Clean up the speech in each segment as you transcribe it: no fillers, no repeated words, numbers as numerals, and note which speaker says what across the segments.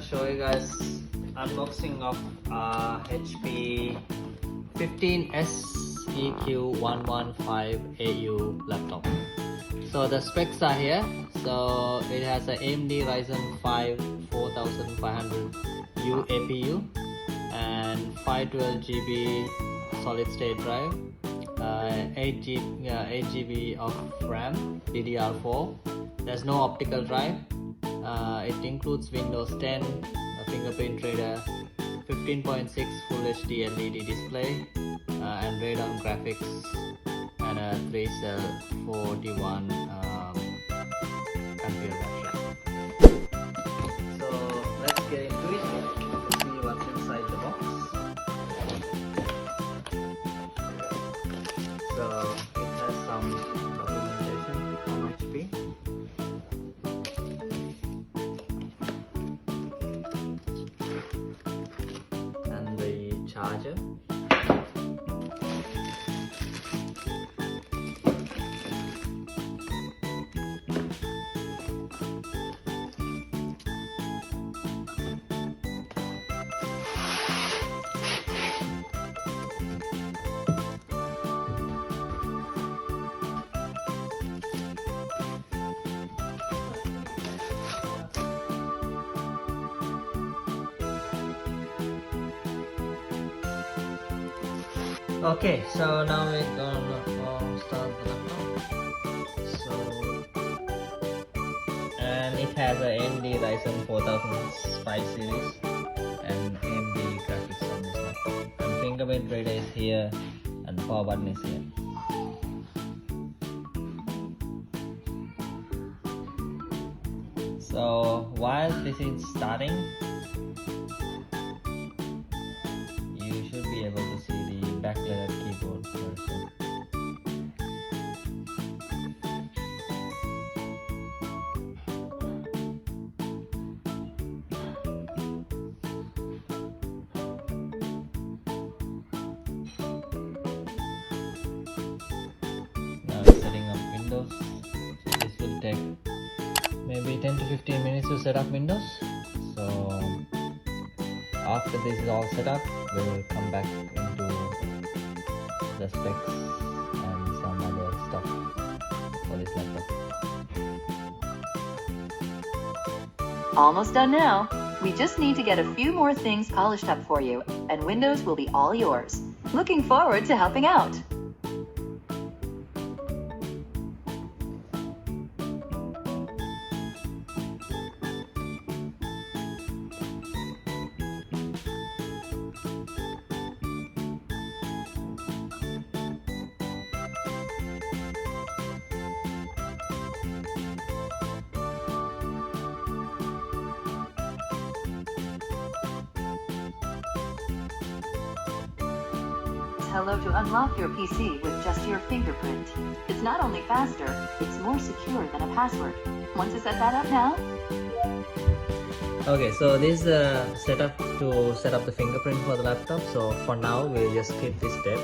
Speaker 1: gonna show you guys unboxing of HP 15SEQ115AU laptop. So the specs are here. So it has a AMD Ryzen 5 4500U APU and 512GB solid state drive, 8GB of RAM, DDR4. There's no optical drive. It includes Windows 10, a fingerprint reader, 15.6 Full HD LED display, and Radeon graphics, and a 3-cell 41 ampere battery. So let's get into it. Let's see what's inside the box. So it has some documentation from HP. And the charger. Okay, so now we're gonna start the laptop. So, and it has a AMD Ryzen 4005 series and AMD graphics on this laptop. And fingerprint reader is here, and the power button is here. So while this is starting, you should be able to see the backlit keyboard version. Now it's setting up Windows. So this will take maybe 10 to 15 minutes to set up Windows. So after this is all set up, we will come back into the specs and some other stuff for this laptop.
Speaker 2: Almost done now. We just need to get a few more things polished up for you, and Windows will be all yours. Looking forward to helping out. Hello to unlock your PC with just your fingerprint. It's not only faster, it's more secure than a password. Want to set that up now?
Speaker 1: Okay, so this is the setup to set up the fingerprint for the laptop. So for now, we'll just skip this step.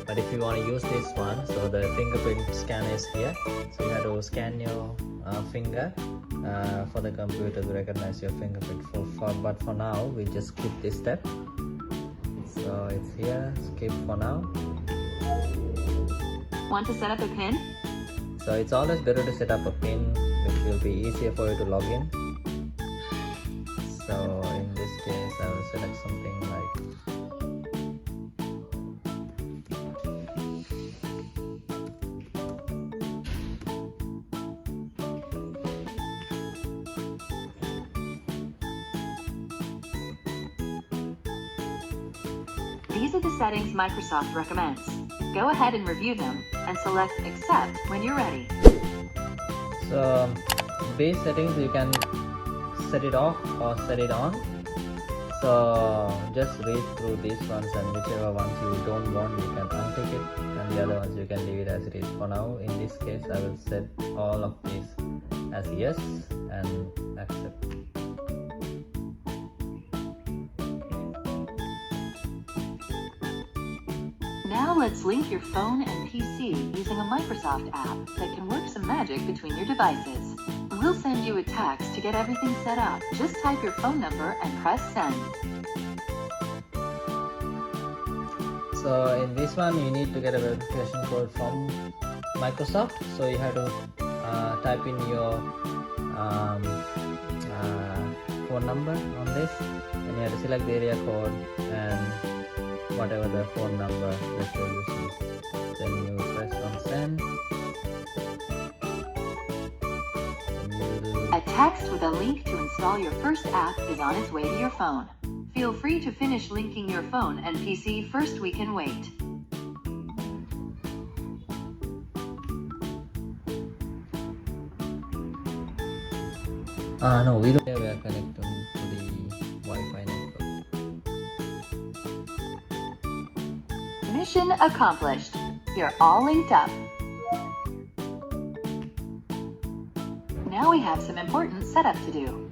Speaker 1: But if you want to use this one, so the fingerprint scanner is here. So you have to scan your finger for the computer to recognize your fingerprint. But for now, we just skip this step. So it's here, skip for now.
Speaker 2: Want to set up a PIN?
Speaker 1: So it's always better to set up a PIN, which will be easier for you to log in. So in this case, I will select something like
Speaker 2: These are the settings Microsoft recommends. Go ahead and review them, and select Accept when you're ready.
Speaker 1: So base settings, you can set it off or set it on. So just read through these ones, and whichever ones you don't want, you can untick it, and the other ones you can leave it as it is. For now, in this case, I will set all of these as yes and accept.
Speaker 2: Now let's link your phone and PC using a Microsoft app that can work some magic between your devices. We'll send you a text to get everything set up. Just type your phone number and press send.
Speaker 1: So in this one you need to get a verification code from Microsoft. So you have to type in your phone number on this, and you have to select the area code and whatever the phone number that you're using. Then you press on send.
Speaker 2: A text with a link to install your first app is on its way to your phone. Feel free to finish linking your phone and PC first. We can wait.
Speaker 1: No, we don't. We are connected to the Wi-Fi network.
Speaker 2: Mission accomplished. You're all linked up. Now we have some important setup to do.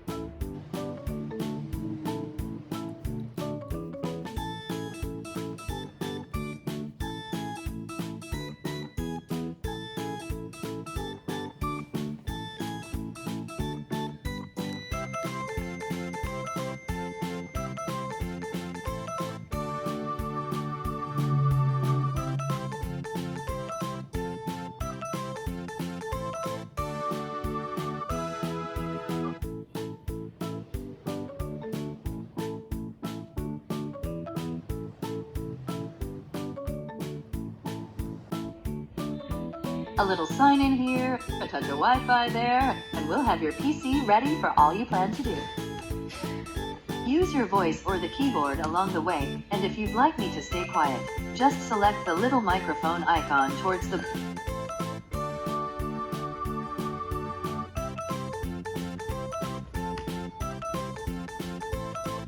Speaker 2: A little sign in here, a touch of Wi-Fi there, and we'll have your PC ready for all you plan to do. Use your voice or the keyboard along the way, and if you'd like me to stay quiet, just select the little microphone icon towards the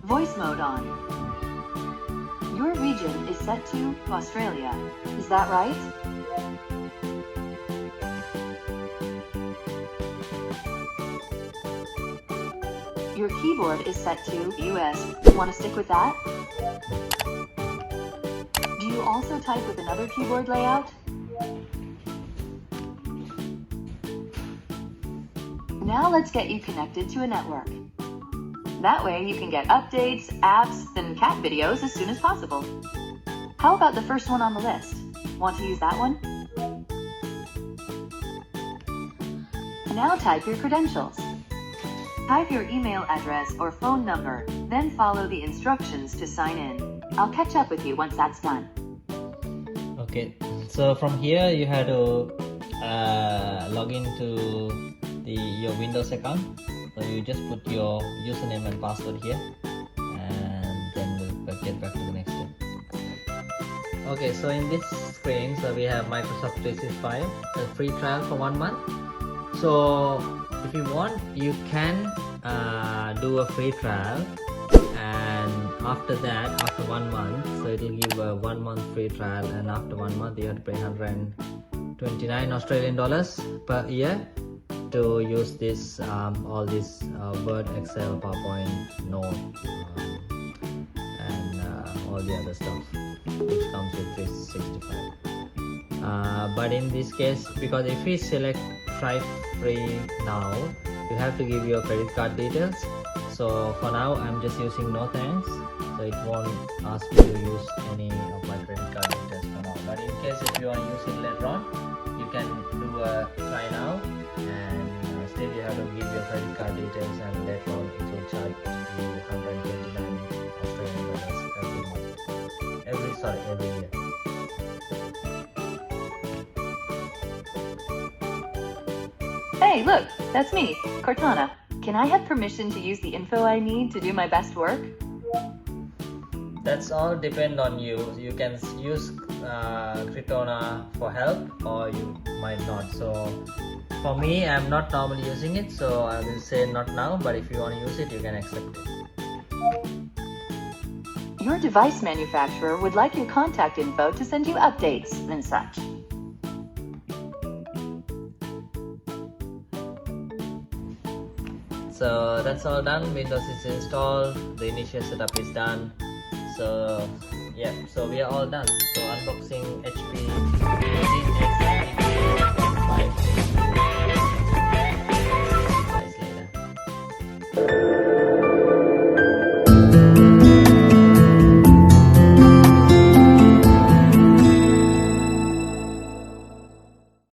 Speaker 2: voice mode on. Your region is set to Australia. Is that right? Your keyboard is set to US. Want to stick with that? Do you also type with another keyboard layout? Now let's get you connected to a network. That way you can get updates, apps, and cat videos as soon as possible. How about the first one on the list? Want to use that one? Now type your credentials. Type your email address or phone number, then follow the instructions to sign in. I'll catch up with you once that's done.
Speaker 1: Okay, so from here you have to log into your Windows account. So you just put your username and password here, and then we'll get back to the next step. Okay, so in this screen, so we have Microsoft 365, a free trial for 1 month. So if you want, you can do a free trial, and after that, after 1 month, so it will give a 1 month free trial, and after 1 month you have to pay 129 Australian dollars per year to use this all this Word, Excel, PowerPoint, Note, and all the other stuff which comes with 365. But in this case, because if we select try free now, you have to give your credit card details. So for now I'm just using no thanks, so it won't ask me to use any of my credit card details for now. But in case if you want to use it later on, you can do a try now, and still you have to give your credit card details, and later on it will charge you 129 Australian dollars every month, every year.
Speaker 2: Hey, look, that's me, Cortana. Can I have permission to use the info I need to do my best work?
Speaker 1: That's all depend on you. You can use Cortana for help, or you might not. So for me, I'm not normally using it, so I will say not now, but if you want to use it, you can accept it.
Speaker 2: Your device manufacturer would like your contact info to send you updates and such.
Speaker 1: So that's all done. Windows is installed, the initial setup is done, so Yeah, so we are all done. So unboxing HP G Next